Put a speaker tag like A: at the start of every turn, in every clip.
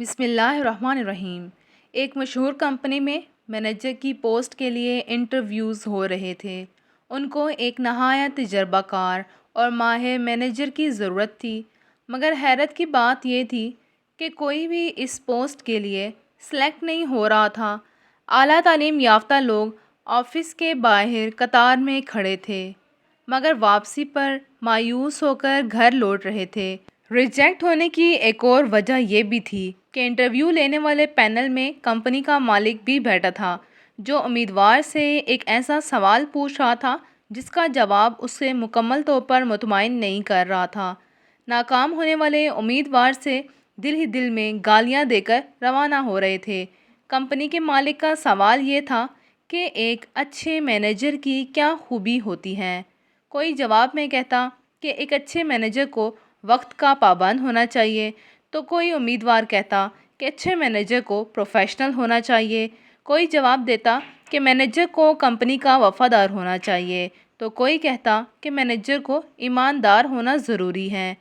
A: بسم اللہ الرحمن الرحیم۔ ایک مشہور کمپنی میں مینیجر کی پوسٹ کے لیے انٹرویوز ہو رہے تھے۔ ان کو ایک نہایت تجربہ کار اور ماہر مینیجر کی ضرورت تھی، مگر حیرت کی بات یہ تھی کہ کوئی بھی اس پوسٹ کے لیے سلیکٹ نہیں ہو رہا تھا۔ اعلیٰ تعلیم یافتہ لوگ آفس کے باہر قطار میں کھڑے تھے، مگر واپسی پر مایوس ہو کر گھر لوٹ رہے تھے۔ ریجیکٹ ہونے کی ایک اور وجہ یہ بھی تھی کہ انٹرویو لینے والے پینل میں کمپنی کا مالک بھی بیٹھا تھا، جو امیدوار سے ایک ایسا سوال پوچھ رہا تھا جس کا جواب اسے مکمل طور پر مطمئن نہیں کر رہا تھا۔ ناکام ہونے والے امیدوار سے دل ہی دل میں گالیاں دے کر روانہ ہو رہے تھے۔ کمپنی کے مالک کا سوال یہ تھا کہ ایک اچھے مینیجر کی کیا خوبی ہوتی ہے؟ کوئی جواب میں کہتا کہ ایک اچھے مینیجر کو وقت کا پابند ہونا چاہیے، تو کوئی امیدوار کہتا کہ اچھے مینیجر کو پروفیشنل ہونا چاہیے۔ کوئی جواب دیتا کہ مینیجر کو کمپنی کا وفادار ہونا چاہیے، تو کوئی کہتا کہ مینیجر کو ایماندار ہونا ضروری ہے۔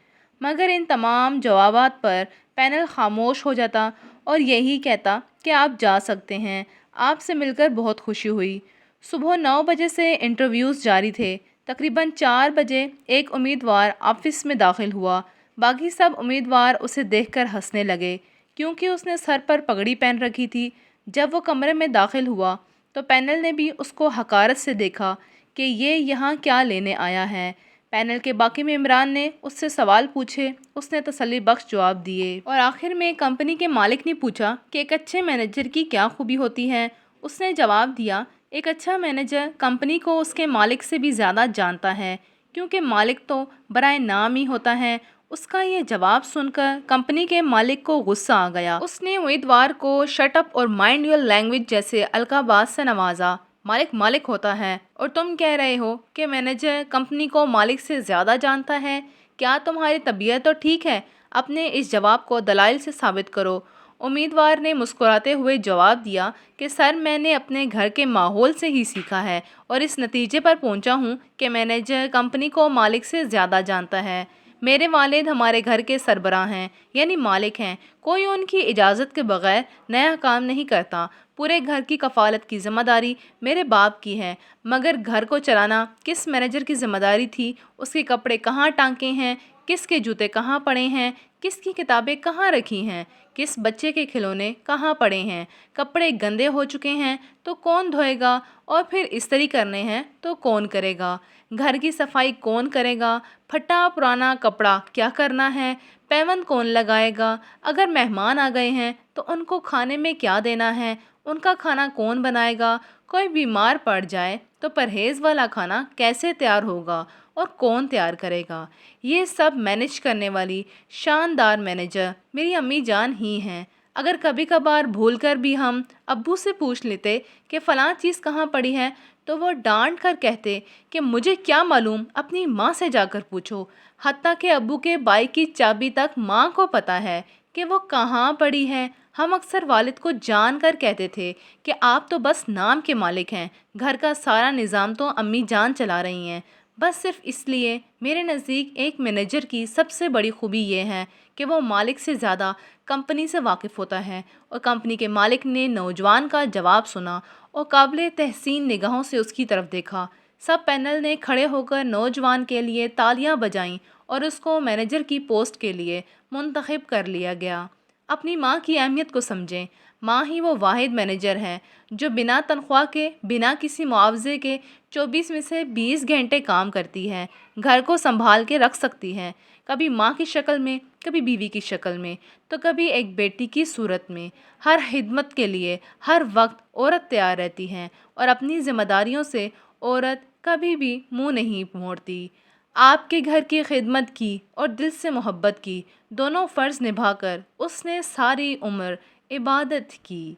A: مگر ان تمام جوابات پر پینل خاموش ہو جاتا اور یہی کہتا کہ آپ جا سکتے ہیں، آپ سے مل کر بہت خوشی ہوئی۔ صبح 9 بجے سے انٹرویوز جاری تھے۔ تقریباً 4 بجے ایک امیدوار آفس میں داخل ہوا۔ باقی سب امیدوار اسے دیکھ کر ہنسنے لگے، کیونکہ اس نے سر پر پگڑی پہن رکھی تھی۔ جب وہ کمرے میں داخل ہوا تو پینل نے بھی اس کو حقارت سے دیکھا کہ یہ یہاں کیا لینے آیا ہے۔ پینل کے باقی ممبران نے اس سے سوال پوچھے، اس نے تسلی بخش جواب دیے، اور آخر میں کمپنی کے مالک نے پوچھا کہ ایک اچھے مینیجر کی کیا خوبی ہوتی ہے۔ اس نے جواب دیا، ایک اچھا مینیجر کمپنی کو اس کے مالک سے بھی زیادہ جانتا ہے، کیونکہ مالک تو برائے نام ہی ہوتا ہے۔ اس کا یہ جواب سن کر کمپنی کے مالک کو غصہ آ گیا۔ اس نے امیدوار کو شٹ اپ اور مائنڈ یور لینگویج جیسے القابات سے نوازا۔ مالک مالک ہوتا ہے اور تم کہہ رہے ہو کہ مینیجر کمپنی کو مالک سے زیادہ جانتا ہے؟ کیا تمہاری طبیعت تو ٹھیک ہے؟ اپنے اس جواب کو دلائل سے ثابت کرو۔ امیدوار نے مسکراتے ہوئے جواب دیا کہ سر، میں نے اپنے گھر کے ماحول سے ہی سیکھا ہے اور اس نتیجے پر پہنچا ہوں کہ مینیجر کمپنی کو مالک سے زیادہ جانتا ہے۔ میرے والد ہمارے گھر کے سربراہ ہیں، یعنی مالک ہیں۔ کوئی ان کی اجازت کے بغیر نیا کام نہیں کرتا۔ پورے گھر کی کفالت کی ذمہ داری میرے باپ کی ہے، مگر گھر کو چلانا کس مینیجر کی ذمہ داری تھی؟ اس کے کپڑے کہاں ٹانگے ہیں، کس کے جوتے کہاں پڑے ہیں، کس کی کتابیں کہاں رکھی ہیں، کس بچے کے کھلونے کہاں پڑے ہیں؟ کپڑے گندے ہو چکے ہیں تو کون دھوئے گا، اور پھر استری کرنے ہیں تو کون کرے گا؟ گھر کی صفائی کون کرے گا؟ پھٹا پرانا کپڑا کیا کرنا ہے؟ پیوند کون لگائے گا؟ اگر مہمان آ گئے ہیں تو ان کو کھانے میں کیا دینا ہے؟ ان کا کھانا کون بنائے گا؟ کوئی بیمار پڑ جائے تو پرہیز والا کھانا کیسے تیار ہوگا اور کون تیار کرے گا؟ یہ سب مینیج کرنے والی شاندار مینیجر میری امی جان ہی ہیں۔ اگر کبھی کبھار بھول کر بھی ہم ابو سے پوچھ لیتے کہ فلاں چیز کہاں پڑی ہے، تو وہ ڈانٹ کر کہتے کہ مجھے کیا معلوم، اپنی ماں سے جا کر پوچھو۔ حتیٰ کہ ابو کے بائک کی چابی تک ماں کو پتہ ہے کہ وہ کہاں پڑی ہے۔ ہم اکثر والد کو جان کر کہتے تھے کہ آپ تو بس نام کے مالک ہیں، گھر کا سارا نظام تو امی جان چلا رہی ہیں۔ بس صرف اس لیے میرے نزدیک ایک مینیجر کی سب سے بڑی خوبی یہ ہے کہ وہ مالک سے زیادہ کمپنی سے واقف ہوتا ہے۔ اور کمپنی کے مالک نے نوجوان کا جواب سنا اور قابل تحسین نگاہوں سے اس کی طرف دیکھا۔ سب پینل نے کھڑے ہو کر نوجوان کے لیے تالیاں بجائیں اور اس کو مینیجر کی پوسٹ کے لیے منتخب کر لیا گیا۔ اپنی ماں کی اہمیت کو سمجھیں۔ ماں ہی وہ واحد مینیجر ہے جو بنا تنخواہ کے، بنا کسی معاوضے کے 24 میں سے 20 گھنٹے کام کرتی ہے، گھر کو سنبھال کے رکھ سکتی ہے، کبھی ماں کی شکل میں، کبھی بیوی کی شکل میں، تو کبھی ایک بیٹی کی صورت میں۔ ہر خدمت کے لیے ہر وقت عورت تیار رہتی ہے، اور اپنی ذمہ داریوں سے عورت کبھی بھی منہ نہیں موڑتی۔ آپ کے گھر کی خدمت کی اور دل سے محبت کی، دونوں فرض نبھا کر اس نے ساری عمر عبادت کی۔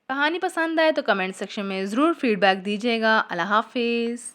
A: کہانی پسند آئے تو کمنٹ سیکشن میں ضرور فیڈ بیک دیجیے گا۔ اللہ حافظ۔